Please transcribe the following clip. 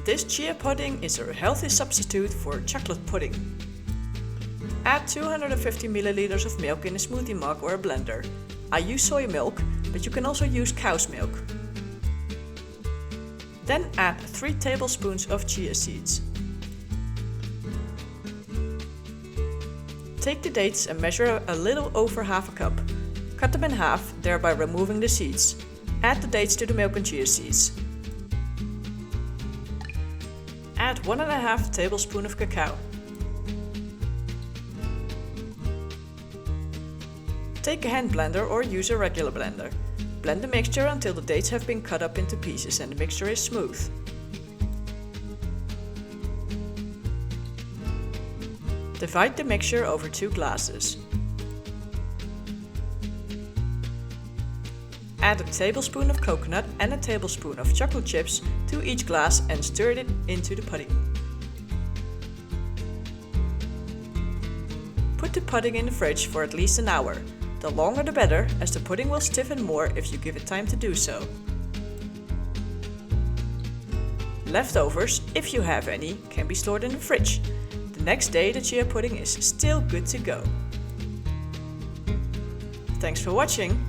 This chia pudding is a healthy substitute for chocolate pudding. Add 250 milliliters of milk in a smoothie mug or a blender. I use soy milk, but you can also use cow's milk. Then add 3 tablespoons of chia seeds. Take the dates and measure a little over half a cup. Cut them in half, thereby removing the seeds. Add the dates to the milk and chia seeds. Add 1.5 tablespoons of cacao. Take a hand blender or use a regular blender. Blend the mixture until the dates have been cut up into pieces and the mixture is smooth. Divide the mixture over 2 glasses. Add a tablespoon of coconut and a tablespoon of chocolate chips to each glass and stir it into the pudding. Put the pudding in the fridge for at least an hour. The longer the better, as the pudding will stiffen more if you give it time to do so. Leftovers, if you have any, can be stored in the fridge. The next day the chia pudding is still good to go. Thanks for watching!